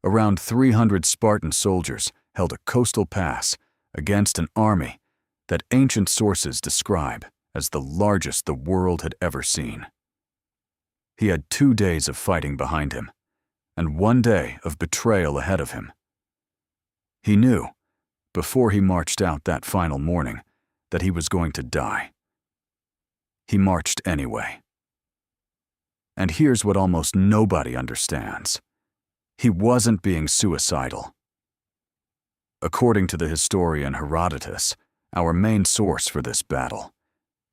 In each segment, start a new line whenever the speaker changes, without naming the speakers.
Around 300 Spartan soldiers held a coastal pass against an army that ancient sources describe as the largest the world had ever seen. He had 2 days of fighting behind him, and 1 day of betrayal ahead of him. He knew, before he marched out that final morning, that he was going to die. He marched anyway. And here's what almost nobody understands. He wasn't being suicidal. According to the historian Herodotus, our main source for this battle,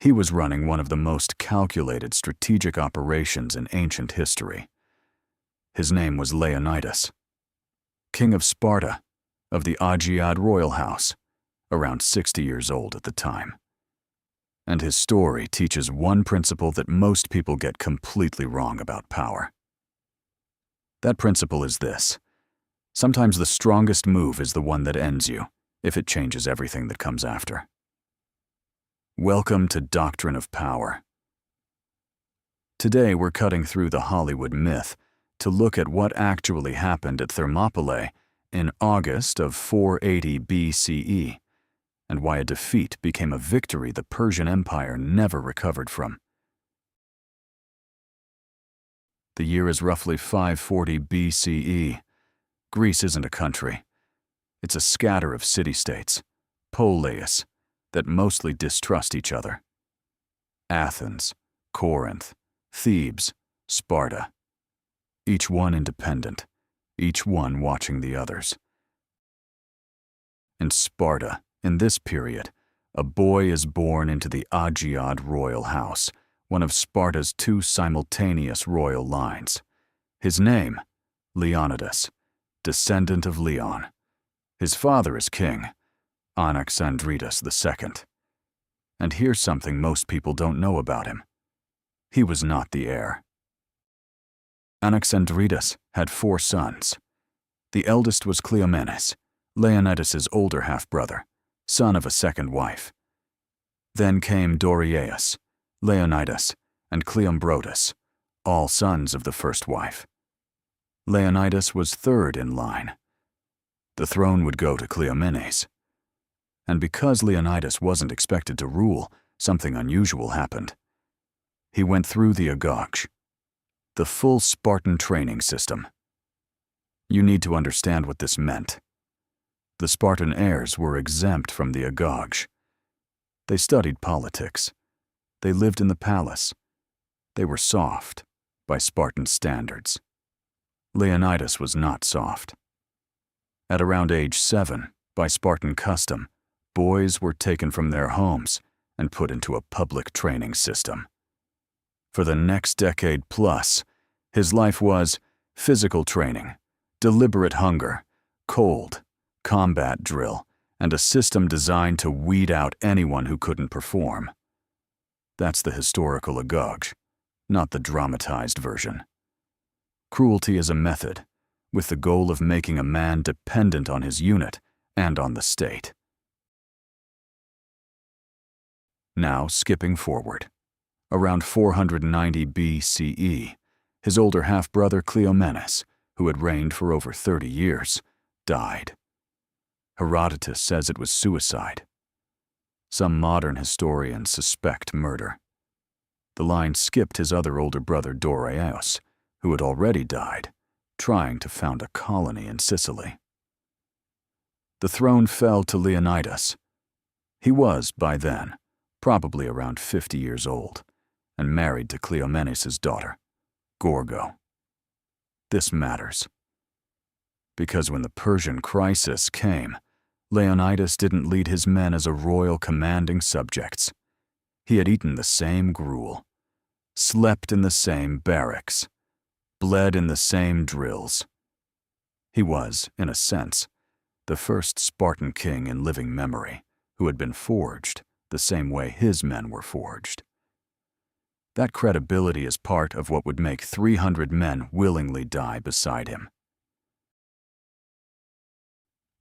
he was running one of the most calculated strategic operations in ancient history. His name was Leonidas, king of Sparta, of the Agoge royal house, around 60 years old at the time. And his story teaches one principle that most people get completely wrong about power. That principle is this: sometimes the strongest move is the one that ends you, if it changes everything that comes after. Welcome to Doctrine of Power. Today we're cutting through the Hollywood myth to look at what actually happened at Thermopylae in August of 480 BCE, and why a defeat became a victory the Persian Empire never recovered from. The year is roughly 540 BCE. Greece isn't a country. It's a scatter of city-states, poleis, that mostly distrust each other. Athens, Corinth, Thebes, Sparta. Each one independent, each one watching the others. In Sparta, in this period, a boy is born into the Agoge royal house, one of Sparta's 2 simultaneous royal lines. His name, Leonidas, descendant of Leon. His father is king, Xerxes II. And here's something most people don't know about him. He was not the heir. Xerxes had 4 sons. The eldest was Cleomenes, Leonidas's older half-brother, son of a second wife. Then came Doriaeus, Leonidas, and Cleombrotus, all sons of the first wife. Leonidas was 3rd in line. The throne would go to Cleomenes. And because Leonidas wasn't expected to rule, something unusual happened. He went through the agoge, the full Spartan training system. You need to understand what this meant. The Spartan heirs were exempt from the agoge. They studied politics. They lived in the palace. They were soft, by Spartan standards. Leonidas was not soft. At around age 7, by Spartan custom, boys were taken from their homes and put into a public training system. For the next decade plus, his life was physical training, deliberate hunger, cold, combat drill, and a system designed to weed out anyone who couldn't perform. That's the historical agoge, not the dramatized version. Cruelty is a method, with the goal of making a man dependent on his unit and on the state. Now, skipping forward. Around 490 BCE, his older half-brother Cleomenes, who had reigned for over 30 years, died. Herodotus says it was suicide. Some modern historians suspect murder. The line skipped his other older brother Doriaeus, who had already died, trying to found a colony in Sicily. The throne fell to Leonidas. He was, by then, probably around 50 years old, and married to Cleomenes' daughter, Gorgo. This matters, because when the Persian crisis came, Leonidas didn't lead his men as a royal commanding subjects. He had eaten the same gruel, slept in the same barracks, bled in the same drills. He was, in a sense, the first Spartan king in living memory who had been forged the same way his men were forged. That credibility is part of what would make 300 men willingly die beside him.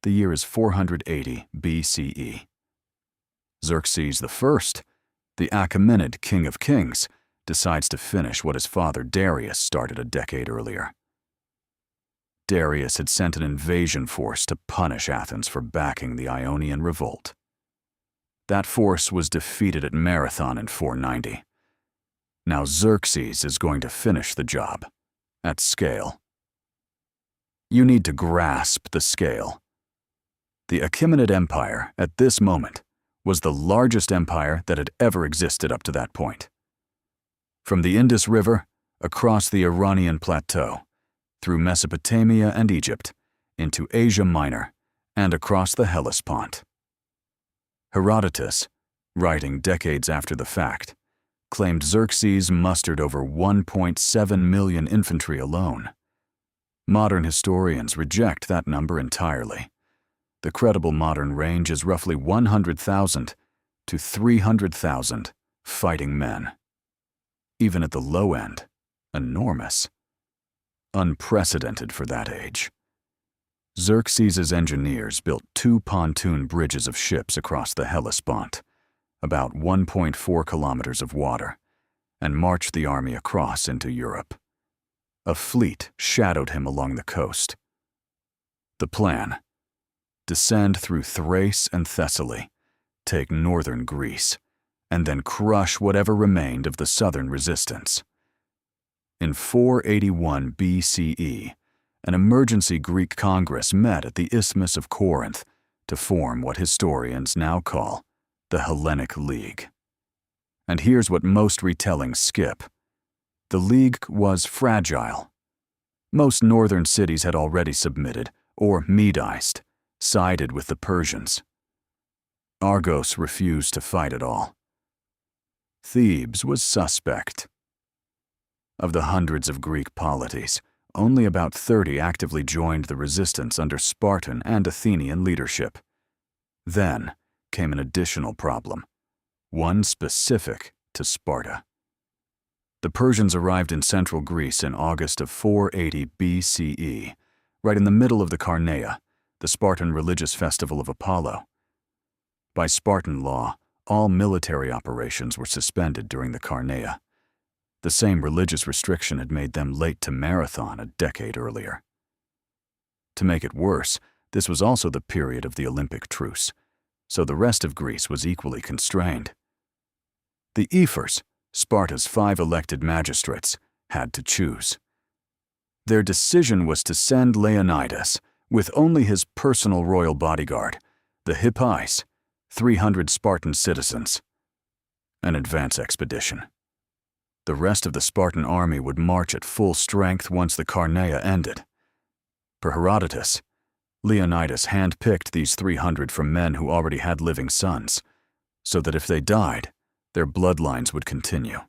The year is 480 BCE. Xerxes I, the Achaemenid king of kings, decides to finish what his father Darius started a decade earlier. Darius had sent an invasion force to punish Athens for backing the Ionian revolt. That force was defeated at Marathon in 490. Now Xerxes is going to finish the job, at scale. You need to grasp the scale. The Achaemenid Empire, at this moment, was the largest empire that had ever existed up to that point. From the Indus River, across the Iranian plateau, through Mesopotamia and Egypt, into Asia Minor, and across the Hellespont. Herodotus, writing decades after the fact, claimed Xerxes mustered over 1.7 million infantry alone. Modern historians reject that number entirely. The credible modern range is roughly 100,000 to 300,000 fighting men. Even at the low end, enormous. Unprecedented for that age. Xerxes' engineers built 2 pontoon bridges of ships across the Hellespont, about 1.4 kilometers of water, and marched the army across into Europe. A fleet shadowed him along the coast. The plan: descend through Thrace and Thessaly, take northern Greece, and then crush whatever remained of the southern resistance. In 481 BCE, an emergency Greek Congress met at the Isthmus of Corinth to form what historians now call the Hellenic League. And here's what most retellings skip. The League was fragile. Most northern cities had already submitted, or Medized, sided with the Persians. Argos refused to fight at all. Thebes was suspect. Of the hundreds of Greek polities, only about 30 actively joined the resistance under Spartan and Athenian leadership. Then came an additional problem, one specific to Sparta. The Persians arrived in central Greece in August of 480 BCE, right in the middle of the Carneia, the Spartan religious festival of Apollo. By Spartan law, all military operations were suspended during the Carneia. The same religious restriction had made them late to Marathon a decade earlier. To make it worse, this was also the period of the Olympic truce, so the rest of Greece was equally constrained. The ephors, Sparta's 5 elected magistrates, had to choose. Their decision was to send Leonidas, with only his personal royal bodyguard, the Hippies, 300 Spartan citizens. An advance expedition. The rest of the Spartan army would march at full strength once the Carneia ended. Per Herodotus, Leonidas handpicked these 300 from men who already had living sons, so that if they died, their bloodlines would continue.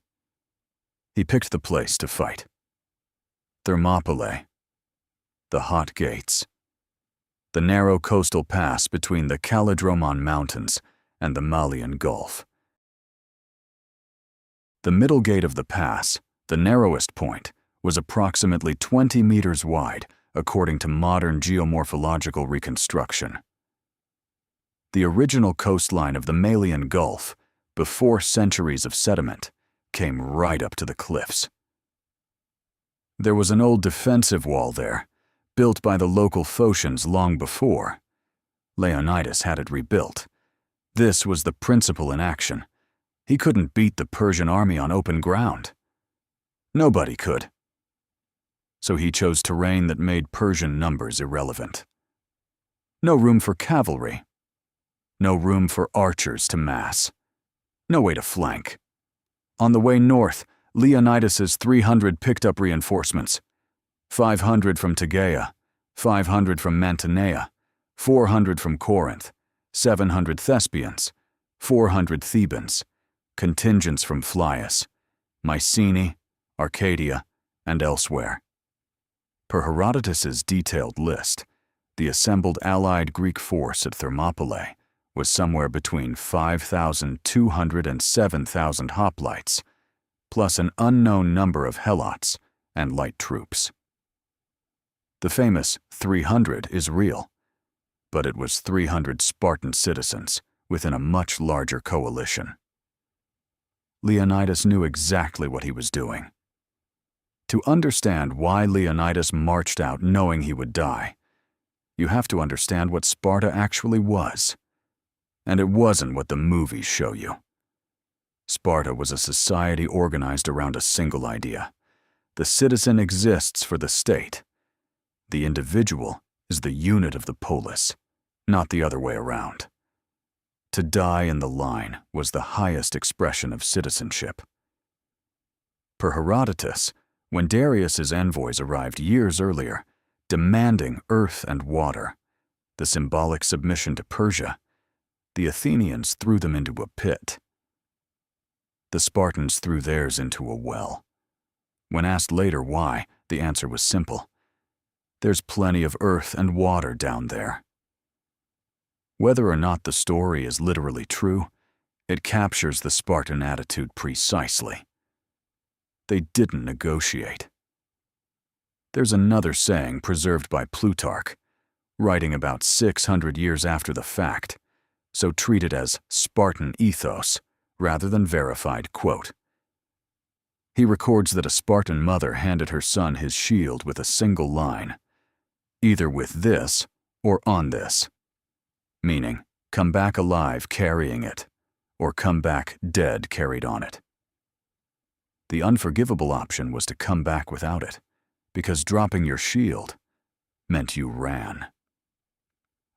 He picked the place to fight. Thermopylae, the Hot Gates, the narrow coastal pass between the Calidromon Mountains and the Malian Gulf. The middle gate of the pass, the narrowest point, was approximately 20 meters wide, according to modern geomorphological reconstruction. The original coastline of the Malian Gulf, before centuries of sediment, came right up to the cliffs. There was an old defensive wall there, built by the local Phocians long before. Leonidas had it rebuilt. This was the principle in action. He couldn't beat the Persian army on open ground. Nobody could. So he chose terrain that made Persian numbers irrelevant. No room for cavalry. No room for archers to mass. No way to flank. On the way north, Leonidas's 300 picked up reinforcements. 500 from Tegea, 500 from Mantinea, 400 from Corinth, 700 Thespians, 400 Thebans, contingents from Phlius, Mycenae, Arcadia, and elsewhere. Per Herodotus's detailed list, the assembled allied Greek force at Thermopylae was somewhere between 5,200 and 7,000 hoplites, plus an unknown number of helots and light troops. The famous 300 is real, but it was 300 Spartan citizens within a much larger coalition. Leonidas knew exactly what he was doing. To understand why Leonidas marched out knowing he would die, you have to understand what Sparta actually was. And it wasn't what the movies show you. Sparta was a society organized around a single idea. The citizen exists for the state. The individual is the unit of the polis, not the other way around. To die in the line was the highest expression of citizenship. Per Herodotus, when Darius's envoys arrived years earlier, demanding earth and water, the symbolic submission to Persia, the Athenians threw them into a pit. The Spartans threw theirs into a well. When asked later why, the answer was simple. There's plenty of earth and water down there. Whether or not the story is literally true, it captures the Spartan attitude precisely. They didn't negotiate. There's another saying preserved by Plutarch, writing about 600 years after the fact, so treated as Spartan ethos rather than verified quote. He records that a Spartan mother handed her son his shield with a single line, either with this or on this, meaning come back alive carrying it, or come back dead carried on it. The unforgivable option was to come back without it, because dropping your shield meant you ran.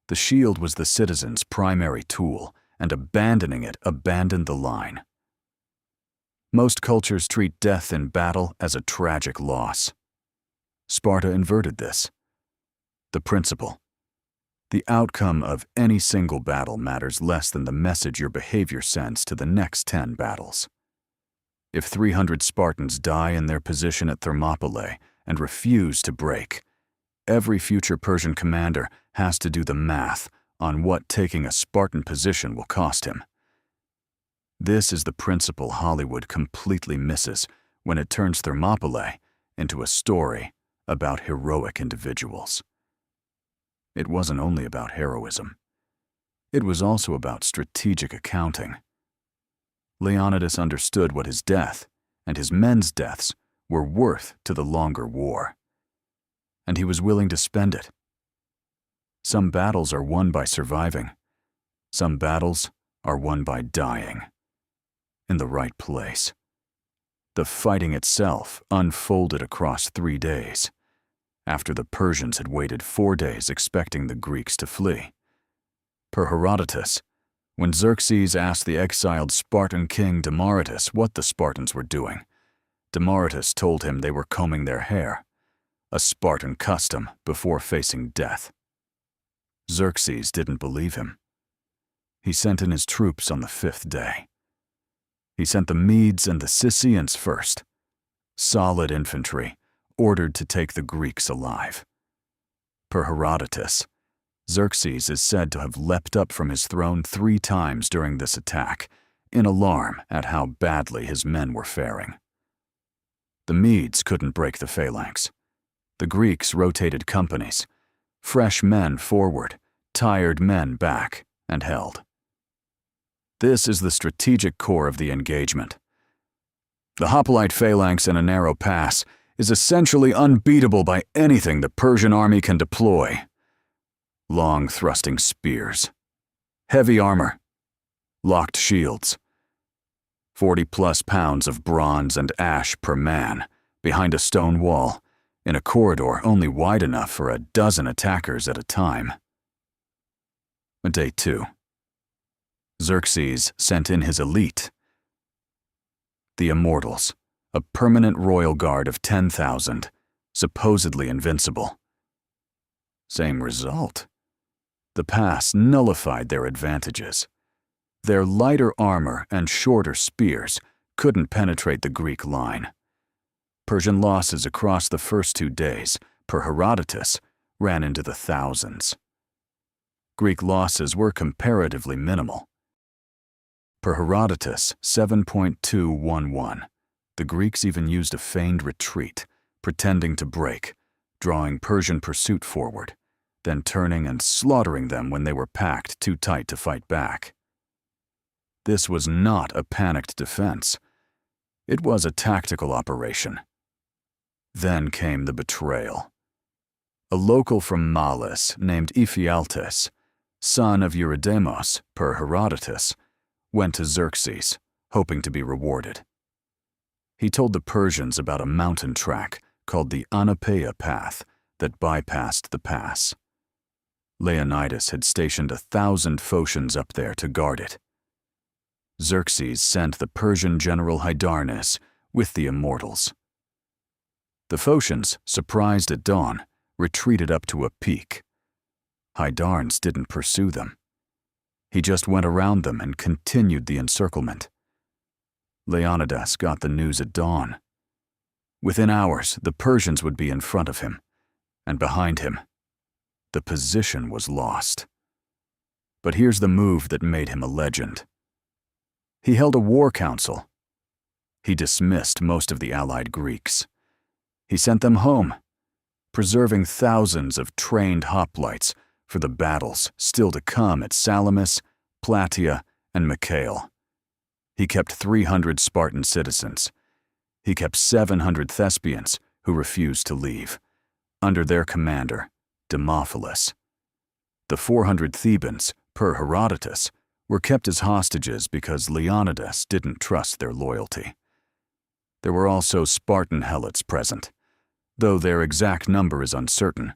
The shield was the citizen's primary tool, and abandoning it abandoned the line. Most cultures treat death in battle as a tragic loss. Sparta inverted this. The principle: the outcome of any single battle matters less than the message your behavior sends to the next 10 battles. If 300 Spartans die in their position at Thermopylae and refuse to break, every future Persian commander has to do the math on what taking a Spartan position will cost him. This is the principle Hollywood completely misses when it turns Thermopylae into a story about heroic individuals. It wasn't only about heroism. It was also about strategic accounting. Leonidas understood what his death and his men's deaths were worth to the longer war, and he was willing to spend it. Some battles are won by surviving. Some battles are won by dying. In the right place. The fighting itself unfolded across 3 days, after the Persians had waited 4 days expecting the Greeks to flee. Per Herodotus, when Xerxes asked the exiled Spartan king Demaratus what the Spartans were doing, Demaratus told him they were combing their hair, a Spartan custom before facing death. Xerxes didn't believe him. He sent in his troops on the 5th day. He sent the Medes and the Sicilians first, solid infantry, ordered to take the Greeks alive. Per Herodotus, Xerxes is said to have leapt up from his throne 3 times during this attack, in alarm at how badly his men were faring. The Medes couldn't break the phalanx. The Greeks rotated companies, fresh men forward, tired men back, and held. This is the strategic core of the engagement. The hoplite phalanx in a narrow pass is essentially unbeatable by anything the Persian army can deploy. Long thrusting spears, heavy armor, locked shields, 40+ pounds of bronze and ash per man behind a stone wall in a corridor only wide enough for a dozen attackers at a time. Day 2. Xerxes sent in his elite, the Immortals, a permanent royal guard of 10,000, supposedly invincible. Same result. The pass nullified their advantages. Their lighter armor and shorter spears couldn't penetrate the Greek line. Persian losses across the first 2 days, per Herodotus, ran into the thousands. Greek losses were comparatively minimal. Per Herodotus 7.211, the Greeks even used a feigned retreat, pretending to break, drawing Persian pursuit forward, then turning and slaughtering them when they were packed too tight to fight back. This was not a panicked defense. It was a tactical operation. Then came the betrayal. A local from Malis named Ephialtes, son of Eurydamas per Herodotus, went to Xerxes, hoping to be rewarded. He told the Persians about a mountain track called the Anapeia Path that bypassed the pass. Leonidas had stationed 1,000 Phocians up there to guard it. Xerxes sent the Persian general Hydarnes with the immortals. The Phocians, surprised at dawn, retreated up to a peak. Hydarnes didn't pursue them. He just went around them and continued the encirclement. Leonidas got the news at dawn. Within hours, the Persians would be in front of him, and behind him. The position was lost. But here's the move that made him a legend. He held a war council. He dismissed most of the allied Greeks. He sent them home, preserving thousands of trained hoplites for the battles still to come at Salamis, Plataea, and Mycale. He kept 300 Spartan citizens. He kept 700 Thespians who refused to leave, under their commander, Thermopylae. The 400 Thebans, per Herodotus, were kept as hostages because Leonidas didn't trust their loyalty. There were also Spartan helots present, though their exact number is uncertain.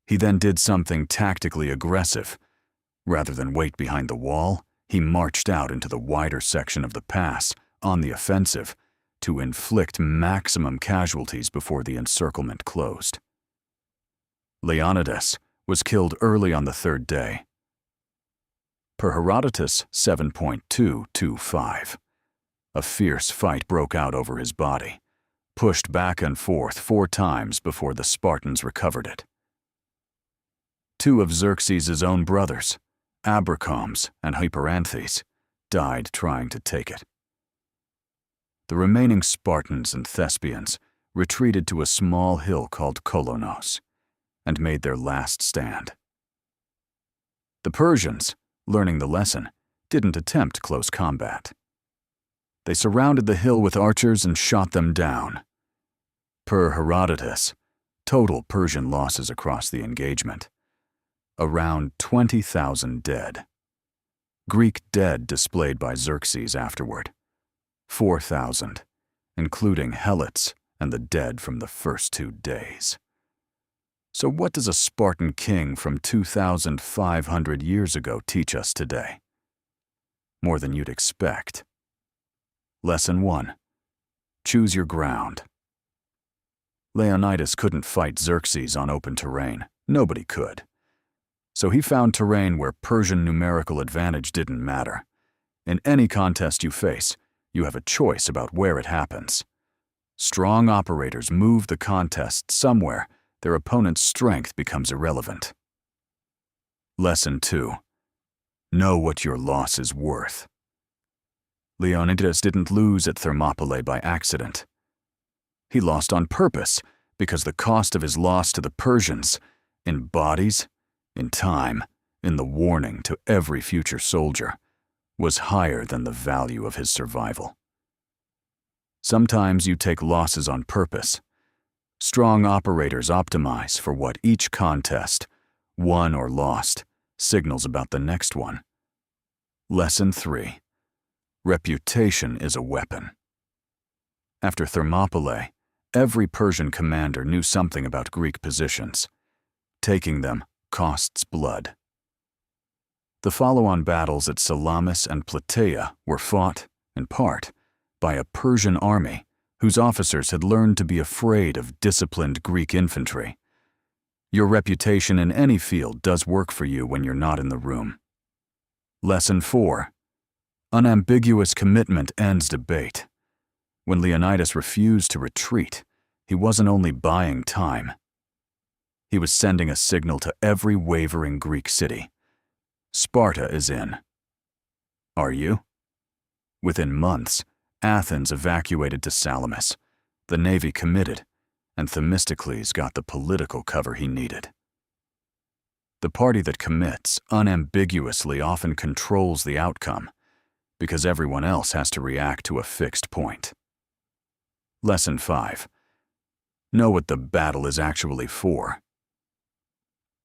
He then did something tactically aggressive. Rather than wait behind the wall, he marched out into the wider section of the pass, on the offensive, to inflict maximum casualties before the encirclement closed. Leonidas was killed early on the third day. Per Herodotus 7.225, a fierce fight broke out over his body, pushed back and forth 4 times before the Spartans recovered it. 2 of Xerxes' own brothers, Abracomes and Hyperanthes, died trying to take it. The remaining Spartans and Thespians retreated to a small hill called Kolonos and made their last stand. The Persians, learning the lesson, didn't attempt close combat. They surrounded the hill with archers and shot them down. Per Herodotus, total Persian losses across the engagement: around 20,000 dead. Greek dead displayed by Xerxes afterward: 4,000, including helots and the dead from the first 2 days. So what does a Spartan king from 2,500 years ago teach us today? More than you'd expect. Lesson 1. Choose your ground. Leonidas couldn't fight Xerxes on open terrain. Nobody could. So he found terrain where Persian numerical advantage didn't matter. In any contest you face, you have a choice about where it happens. Strong operators move the contest somewhere their opponent's strength becomes irrelevant. Lesson 2. Know what your loss is worth. Leonidas didn't lose at Thermopylae by accident. He lost on purpose because the cost of his loss to the Persians, in bodies, in time, in the warning to every future soldier, was higher than the value of his survival. Sometimes you take losses on purpose. Strong operators optimize for what each contest, won or lost, signals about the next one. Lesson 3. Reputation is a weapon. After Thermopylae, every Persian commander knew something about Greek positions. Taking them costs blood. The follow-on battles at Salamis and Plataea were fought, in part, by a Persian army whose officers had learned to be afraid of disciplined Greek infantry. Your reputation in any field does work for you when you're not in the room. Lesson 4. Unambiguous commitment ends debate. When Leonidas refused to retreat, he wasn't only buying time. He was sending a signal to every wavering Greek city. Sparta is in. Are you? Within months, Athens evacuated to Salamis, the navy committed, and Themistocles got the political cover he needed. The party that commits unambiguously often controls the outcome, because everyone else has to react to a fixed point. Lesson 5. Know what the battle is actually for.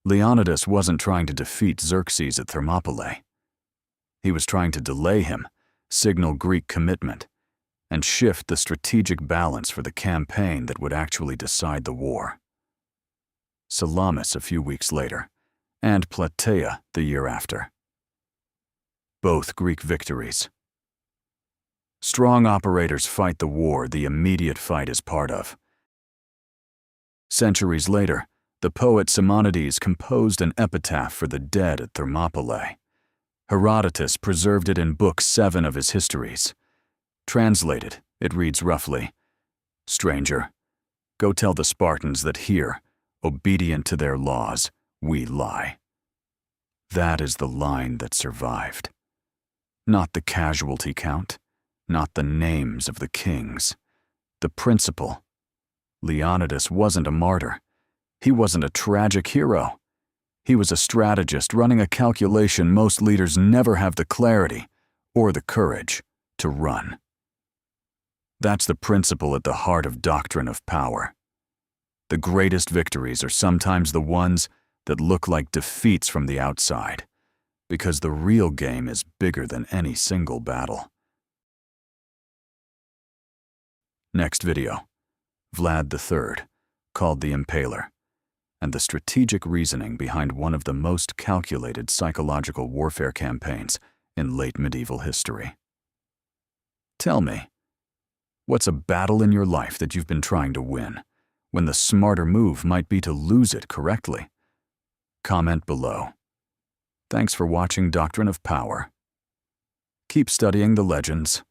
Leonidas wasn't trying to defeat Xerxes at Thermopylae. He was trying to delay him, signal Greek commitment, and shift the strategic balance for the campaign that would actually decide the war. Salamis a few weeks later, and Plataea the year after. Both Greek victories. Strong operators fight the war the immediate fight is part of. Centuries later, the poet Simonides composed an epitaph for the dead at Thermopylae. Herodotus preserved it in Book 7 of his histories. Translated, it reads roughly, "Stranger, go tell the Spartans that here, obedient to their laws, we lie." That is the line that survived. Not the casualty count, not the names of the kings. The principle. Leonidas wasn't a martyr. He wasn't a tragic hero. He was a strategist running a calculation most leaders never have the clarity or the courage to run. That's the principle at the heart of Doctrine of Power. The greatest victories are sometimes the ones that look like defeats from the outside, because the real game is bigger than any single battle. Next video, Vlad III, called the Impaler, and the strategic reasoning behind one of the most calculated psychological warfare campaigns in late medieval history. Tell me, what's a battle in your life that you've been trying to win, when the smarter move might be to lose it correctly? Comment below. Thanks for watching Doctrine of Power. Keep studying the legends.